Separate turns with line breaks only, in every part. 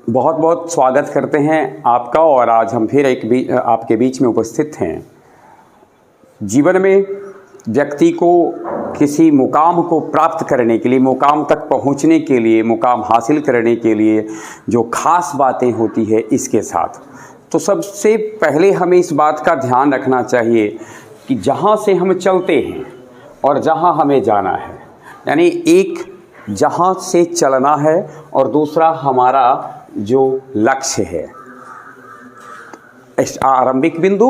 बहुत बहुत स्वागत करते हैं आपका। और आज हम फिर आपके बीच में उपस्थित हैं। जीवन में व्यक्ति को किसी मुकाम को प्राप्त करने के लिए, मुकाम तक पहुंचने के लिए, मुकाम हासिल करने के लिए जो खास बातें होती है इसके साथ, तो सबसे पहले हमें इस बात का ध्यान रखना चाहिए कि जहाँ से हम चलते हैं और जहाँ हमें जाना है, यानी एक जहाँ से चलना है और दूसरा हमारा जो लक्ष्य है, आरंभिक बिंदु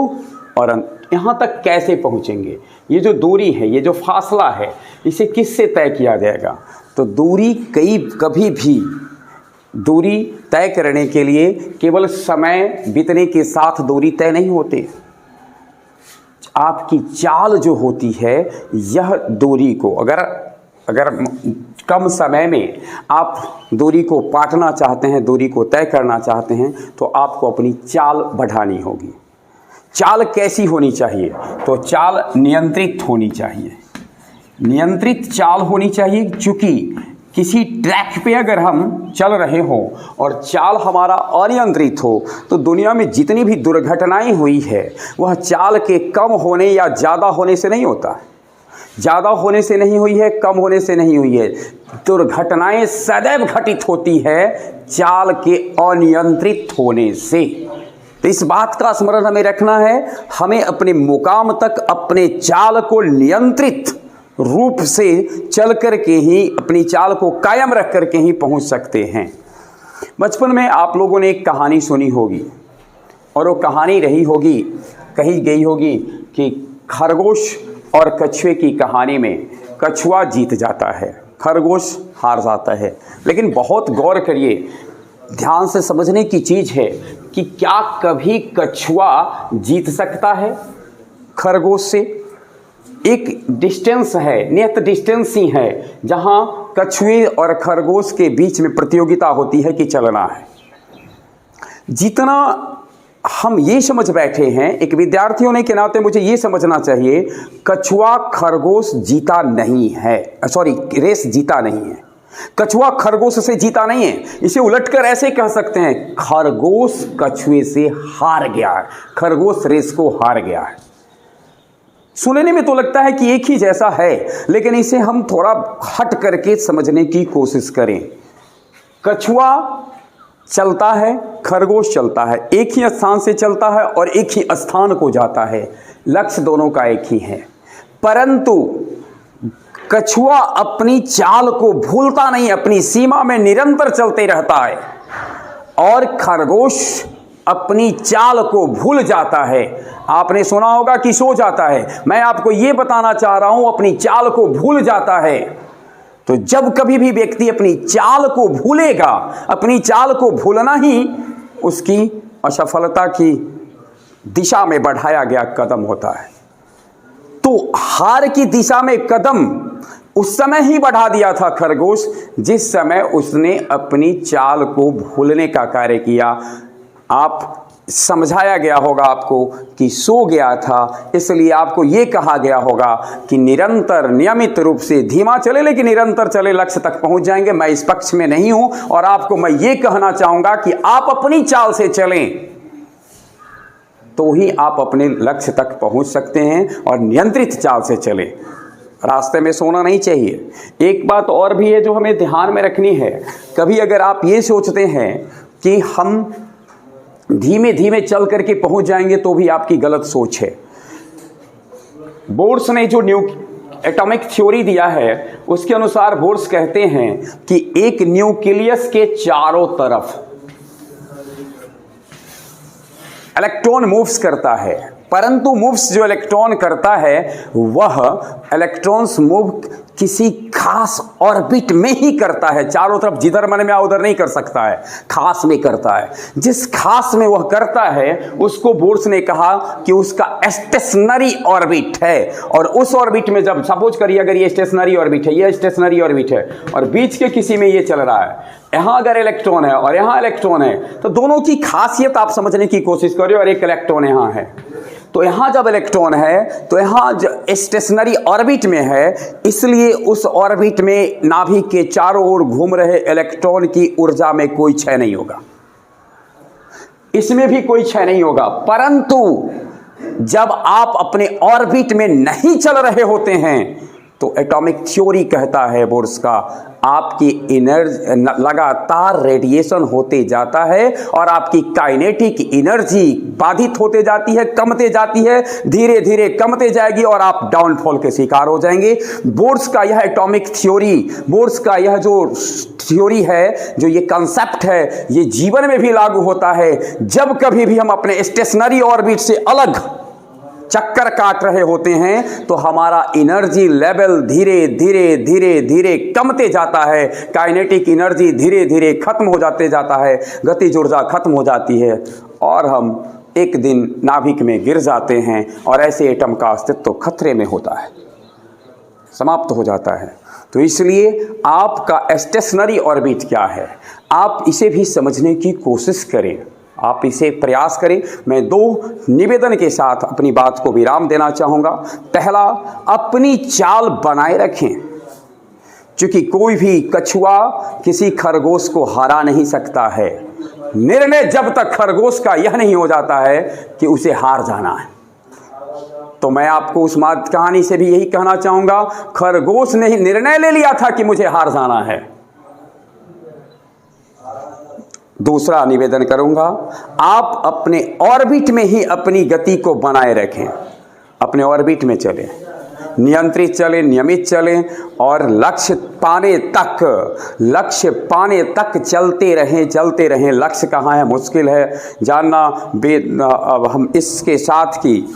और यहाँ तक कैसे पहुँचेंगे, ये जो दूरी है, ये जो फासला है, इसे किससे तय किया जाएगा। तो दूरी कभी भी दूरी तय करने के लिए केवल समय बीतने के साथ दूरी तय नहीं होती। आपकी चाल जो होती है, यह दूरी को अगर कम समय में आप दूरी को पाटना चाहते हैं, दूरी को तय करना चाहते हैं, तो आपको अपनी चाल बढ़ानी होगी। चाल कैसी होनी चाहिए? तो चाल नियंत्रित होनी चाहिए। नियंत्रित चाल होनी चाहिए, क्योंकि किसी ट्रैक पे अगर हम चल रहे हो और चाल हमारा अनियंत्रित हो, तो दुनिया में जितनी भी दुर्घटनाएं हुई है वह चाल के कम होने या ज़्यादा होने से नहीं होता है। ज़्यादा होने से नहीं हुई है, कम होने से नहीं हुई है। दुर्घटनाएं सदैव घटित होती है चाल के अनियंत्रित होने से। तो इस बात का स्मरण हमें रखना है। हमें अपने मुकाम तक अपने चाल को नियंत्रित रूप से चल करके ही, अपनी चाल को कायम रख करके ही पहुंच सकते हैं। बचपन में आप लोगों ने एक कहानी सुनी होगी, और वो कहानी रही होगी, कही गई होगी कि खरगोश और कछुए की कहानी में कछुआ जीत जाता है, खरगोश हार जाता है। लेकिन बहुत गौर करिए, ध्यान से समझने की चीज़ है कि क्या कभी कछुआ जीत सकता है खरगोश से? एक डिस्टेंस है, नियत डिस्टेंस ही है, जहाँ कछुए और खरगोश के बीच में प्रतियोगिता होती है कि चलना है। जितना हम ये समझ बैठे हैं, एक विद्यार्थी होने के नाते मुझे ये समझना चाहिए, कछुआ खरगोश जीता नहीं है, रेस जीता नहीं है। कछुआ खरगोश से जीता नहीं है। इसे उलटकर ऐसे कह सकते हैं, खरगोश कछुए से हार गया है, खरगोश रेस को हार गया है। सुनने में तो लगता है कि एक ही जैसा है, लेकिन इसे हम थोड़ा हट करके समझने की कोशिश करें। कछुआ चलता है, खरगोश चलता है, एक ही स्थान से चलता है और एक ही स्थान को जाता है। लक्ष्य दोनों का एक ही है, परंतु कछुआ अपनी चाल को भूलता नहीं, अपनी सीमा में निरंतर चलते रहता है, और खरगोश अपनी चाल को भूल जाता है। आपने सुना होगा कि सो जाता है। मैं आपको यह बताना चाह रहा हूं, अपनी चाल को भूल जाता है। तो जब कभी भी व्यक्ति अपनी चाल को भूलेगा, अपनी चाल को भूलना ही उसकी असफलता की दिशा में बढ़ाया गया कदम होता है। तो हार की दिशा में कदम उस समय ही बढ़ा दिया था खरगोश, जिस समय उसने अपनी चाल को भूलने का कार्य किया। आप समझाया गया होगा आपको कि सो गया था, इसलिए आपको ये कहा गया होगा कि निरंतर नियमित रूप से धीमा चले लेकिन निरंतर चले, लक्ष्य तक पहुंच जाएंगे। मैं इस पक्ष में नहीं हूं, और आपको मैं ये कहना चाहूंगा कि आप अपनी चाल से चलें, तो ही आप अपने लक्ष्य तक पहुंच सकते हैं, और नियंत्रित चाल से चलें। रास्ते में सोना नहीं चाहिए। एक बात और भी है जो हमें ध्यान में रखनी है। कभी अगर आप ये सोचते हैं कि हम धीमे धीमे चल करके पहुंच जाएंगे, तो भी आपकी गलत सोच है। बोर्स ने जो एटॉमिक थ्योरी दिया है, उसके अनुसार बोर्स कहते हैं कि एक न्यूक्लियस के चारों तरफ इलेक्ट्रॉन मूव्स करता है, परंतु मूव्स जो इलेक्ट्रॉन करता है, वह इलेक्ट्रॉन्स मूव किसी खास ऑर्बिट में ही करता है। चारों तरफ जिधर मन में आ उधर नहीं कर सकता है, खास में करता है। जिस खास में वह करता है, उसको बोर्स ने कहा कि उसका स्टेशनरी ऑर्बिट है। और उस ऑर्बिट में जब सपोज करिए, अगर ये स्टेशनरी ऑर्बिट है, ये स्टेशनरी ऑर्बिट है, और बीच के किसी में ये चल रहा है, यहाँ अगर इलेक्ट्रॉन है और यहाँ इलेक्ट्रॉन है, तो दोनों की खासियत आप समझने की कोशिश करिए। और एक इलेक्ट्रॉन यहाँ है, तो यहाँ जब इलेक्ट्रॉन है तो यहाँ स्टेशनरी ऑर्बिट में है, इसलिए उस ऑर्बिट में नाभिक के चारों ओर घूम रहे इलेक्ट्रॉन की ऊर्जा में कोई क्षय नहीं होगा। इसमें भी कोई क्षय नहीं होगा। परंतु जब आप अपने ऑर्बिट में नहीं चल रहे होते हैं तो एटॉमिक थ्योरी कहता है बोर्स का, आपकी एनर्जी लगातार रेडिएशन होते जाता है और आपकी काइनेटिक एनर्जी बाधित होते जाती है, कमते जाती है, धीरे धीरे कमते जाएगी और आप डाउनफॉल के शिकार हो जाएंगे। बोर्स का यह एटॉमिक थ्योरी, बोर्स का यह जो थ्योरी है, जो ये कंसेप्ट है, ये जीवन में भी लागू होता है। जब कभी भी हम अपने स्टेशनरी ऑर्बिट से अलग चक्कर काट रहे होते हैं तो हमारा एनर्जी लेवल धीरे धीरे धीरे धीरे कमते जाता है, काइनेटिक एनर्जी धीरे धीरे खत्म हो जाते जाता है, गतिज ऊर्जा खत्म हो जाती है और हम एक दिन नाभिक में गिर जाते हैं और ऐसे एटम का अस्तित्व खतरे में होता है, समाप्त हो जाता है। तो इसलिए आपका स्टेशनरी ऑर्बिट क्या है, आप इसे भी समझने की कोशिश करें, आप इसे प्रयास करें। मैं 2 निवेदन के साथ अपनी बात को विराम देना चाहूँगा। पहला, अपनी चाल बनाए रखें, क्योंकि कोई भी कछुआ किसी खरगोश को हरा नहीं सकता है। निर्णय जब तक खरगोश का यह नहीं हो जाता है कि उसे हार जाना है। तो मैं आपको उस कहानी से भी यही कहना चाहूँगा, खरगोश ने ही निर्णय ले लिया था कि मुझे हार जाना है। दूसरा निवेदन करूंगा, आप अपने ऑर्बिट में ही अपनी गति को बनाए रखें, अपने ऑर्बिट में चलें, नियंत्रित चलें, नियमित चलें और लक्ष्य पाने तक चलते रहें। लक्ष्य कहाँ है मुश्किल है जानना। अब हम इसके साथ की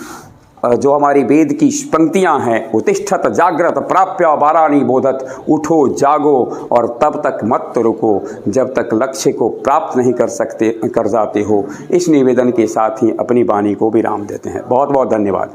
जो हमारी वेद की पंक्तियां हैं, उत्तिष्ठत जागृत प्राप्य वाराणि बोधत, उठो जागो और तब तक मत रुको जब तक लक्ष्य को प्राप्त नहीं कर जाते हो। इस निवेदन के साथ ही अपनी वाणी को विराम देते हैं। बहुत बहुत धन्यवाद।